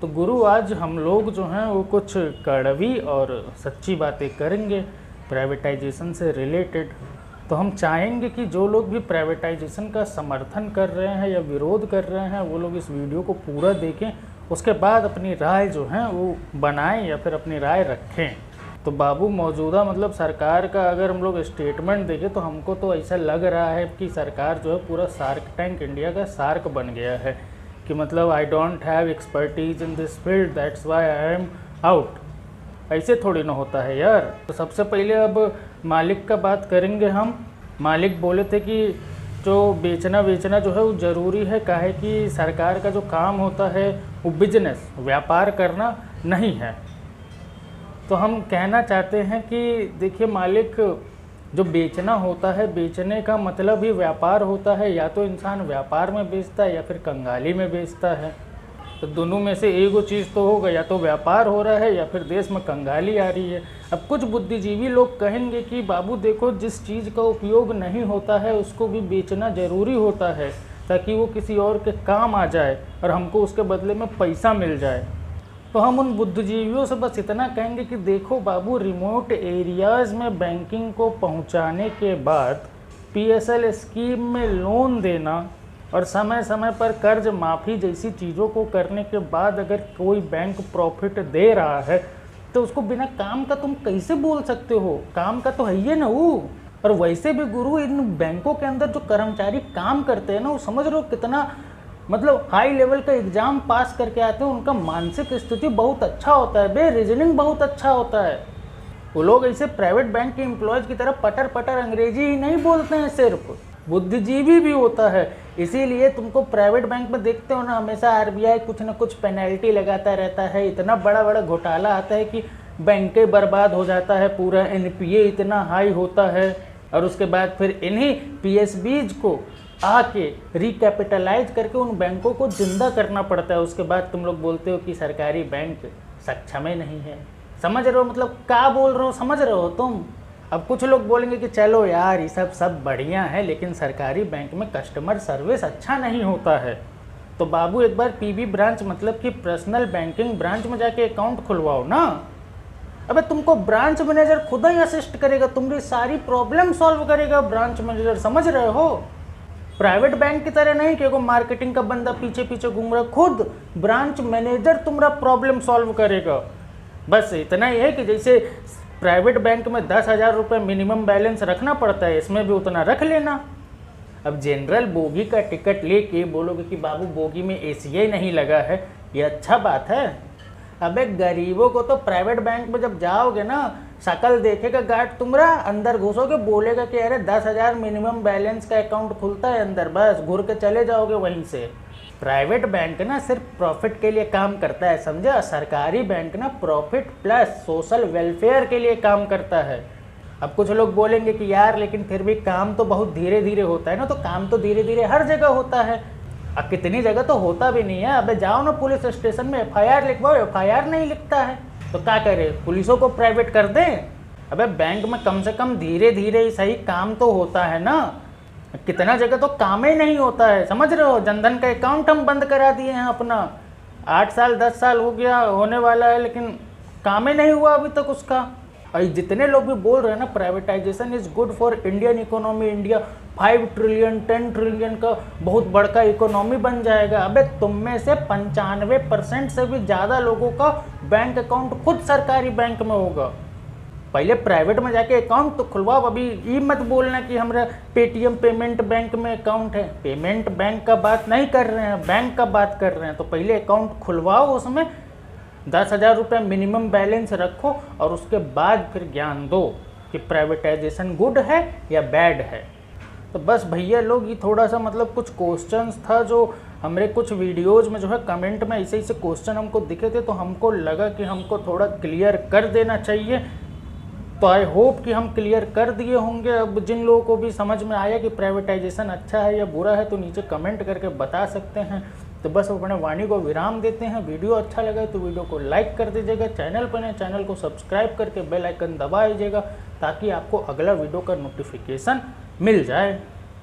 तो गुरु आज हम लोग जो हैं वो कुछ कड़वी और सच्ची बातें करेंगे प्राइवेटाइजेशन से रिलेटेड। तो हम चाहेंगे कि जो लोग भी प्राइवेटाइजेशन का समर्थन कर रहे हैं या विरोध कर रहे हैं वो लोग इस वीडियो को पूरा देखें, उसके बाद अपनी राय जो है वो बनाएं या फिर अपनी राय रखें। तो बाबू मौजूदा मतलब सरकार का अगर हम लोग स्टेटमेंट देखें तो हमको तो ऐसा लग रहा है कि सरकार जो है पूरा शार्क टैंक इंडिया का शार्क बन गया है कि मतलब I don't have expertise in this field that's why I am out. ऐसे थोड़ी ना होता है यार। तो सबसे पहले अब मालिक का बात करेंगे हम। मालिक बोले थे कि जो बेचना जो है वो ज़रूरी है, काहे कि सरकार का जो काम होता है वो बिजनेस व्यापार करना नहीं है। तो हम कहना चाहते हैं कि देखिए मालिक, जो बेचना होता है, बेचने का मतलब ही व्यापार होता है। या तो इंसान व्यापार में बेचता है या फिर कंगाली में बेचता है। तो दोनों में से एगो चीज़ तो होगा, या तो व्यापार हो रहा है या फिर देश में कंगाली आ रही है। अब कुछ बुद्धिजीवी लोग कहेंगे कि बाबू देखो, जिस चीज़ का उपयोग नहीं होता है उसको भी बेचना ज़रूरी होता है ताकि वो किसी और के काम आ जाए और हमको उसके बदले में पैसा मिल जाए। तो हम उन बुद्धिजीवियों से बस इतना कहेंगे कि देखो बाबू, रिमोट एरियाज़ में बैंकिंग को पहुंचाने के बाद पीएसएल स्कीम में लोन देना और समय समय पर कर्ज माफ़ी जैसी चीज़ों को करने के बाद अगर कोई बैंक प्रॉफिट दे रहा है तो उसको बिना काम का तुम कैसे बोल सकते हो? काम का तो है ही ना वो। और वैसे भी गुरु, इन बैंकों के अंदर जो कर्मचारी काम करते हैं ना, वो समझ रहे हो कितना मतलब हाई लेवल का एग्ज़ाम पास करके आते हैं। उनका मानसिक स्थिति बहुत अच्छा होता है बे, रीजनिंग बहुत अच्छा होता है। वो लोग ऐसे प्राइवेट बैंक के एम्प्लॉयज़ की तरह पटर पटर अंग्रेजी ही नहीं बोलते हैं, सिर्फ बुद्धिजीवी भी होता है। इसीलिए तुमको प्राइवेट बैंक में देखते हो ना, हमेशा आरबीआई कुछ ना कुछ पेनल्टी लगाता रहता है। इतना बड़ा बड़ा घोटाला आता है कि बैंकें बर्बाद हो जाता है, पूरा एनपीए इतना हाई होता है। और उसके बाद फिर इन्हीं पीएसबीज को आके रिकैपिटलाइज करके उन बैंकों को जिंदा करना पड़ता है। उसके बाद तुम लोग बोलते हो कि सरकारी बैंक सक्षम नहीं है। समझ रहे हो मतलब क्या बोल रहे हो? समझ रहे हो तुम? अब कुछ लोग बोलेंगे कि चलो यार ये सब बढ़िया है, लेकिन सरकारी बैंक में कस्टमर सर्विस अच्छा नहीं होता है। तो बाबू एक बार पीबी ब्रांच मतलब कि पर्सनल बैंकिंग ब्रांच में जाके अकाउंट खुलवाओ ना। अबे तुमको ब्रांच मैनेजर खुद ही असिस्ट करेगा, तुम्हारी सारी प्रॉब्लम सॉल्व करेगा ब्रांच मैनेजर, समझ रहे हो? प्राइवेट बैंक की तरह नहीं कि मार्केटिंग का बंदा पीछे पीछे घूम रहा, खुद ब्रांच मैनेजर तुम्हारा प्रॉब्लम सॉल्व करेगा। बस इतना ही है कि जैसे प्राइवेट बैंक में 10,000 रुपये मिनिमम बैलेंस रखना पड़ता है, इसमें भी उतना रख लेना। अब जनरल बोगी का टिकट लेके बोलोगे कि बाबू बोगी में एसीआई नहीं लगा है, ये अच्छा बात है। अबे गरीबों को तो प्राइवेट बैंक में जब जाओगे ना, शकल देखेगा गार्ड तुम्हारा, अंदर घुसोगे बोलेगा कि अरे 10,000 मिनिमम बैलेंस का अकाउंट खुलता है अंदर, बस घुर के चले जाओगे वहीं से। प्राइवेट बैंक ना सिर्फ प्रॉफिट के लिए काम करता है, समझा? सरकारी बैंक ना प्रॉफिट प्लस सोशल वेलफेयर के लिए काम करता है। अब कुछ लोग बोलेंगे कि यार लेकिन फिर भी काम तो बहुत धीरे धीरे होता है ना। तो काम तो धीरे धीरे हर जगह होता है, अब कितनी जगह तो होता भी नहीं है। अबे जाओ ना पुलिस स्टेशन में एफआईआर लिखवाओ, एफआईआर नहीं लिखता है तो क्या करे, पुलिसों को प्राइवेट कर दें? अबे बैंक में कम से कम धीरे धीरे ही सही काम तो होता है ना। कितना जगह तो काम ही नहीं होता है, समझ रहे हो? जनधन का अकाउंट हम बंद करा दिए हैं अपना, 8 साल 10 साल हो गया, होने वाला है, लेकिन काम ही नहीं हुआ अभी तक उसका। और जितने लोग भी बोल रहे हैं ना privatisation is good for Indian economy, India 5 trillion 10 trillion का बहुत बड़का इकोनॉमी बन जाएगा। अबे तुम में से 95% से भी ज़्यादा लोगों का बैंक अकाउंट खुद सरकारी बैंक में होगा। पहले प्राइवेट में जाके अकाउंट तो खुलवाओ। अभी ये मत बोलना कि हमारा पेटीएम पेमेंट बैंक में अकाउंट है। पेमेंट बैंक का बात नहीं कर रहे हैं, बैंक का बात कर रहे हैं। तो पहले अकाउंट खुलवाओ, उसमें 10,000 रुपये मिनिमम बैलेंस रखो और उसके बाद फिर ज्ञान दो कि प्राइवेटाइजेशन गुड है या बैड है। तो बस भैया लोग, ये थोड़ा सा मतलब कुछ क्वेश्चंस था जो हमारे कुछ वीडियोज़ में जो है कमेंट में ऐसे ऐसे क्वेश्चन हमको दिखे थे, तो हमको लगा कि हमको थोड़ा क्लियर कर देना चाहिए। तो आई होप कि हम क्लियर कर दिए होंगे। अब जिन लोगों को भी समझ में आया कि प्राइवेटाइजेशन अच्छा है या बुरा है तो नीचे कमेंट करके बता सकते हैं। तो बस अपने वाणी को विराम देते हैं। वीडियो अच्छा लगा तो वीडियो को लाइक कर दीजिएगा, चैनल पर नए चैनल को सब्सक्राइब करके बेल आइकन दबा दीजिएगा ताकि आपको अगला वीडियो का नोटिफिकेशन मिल जाए।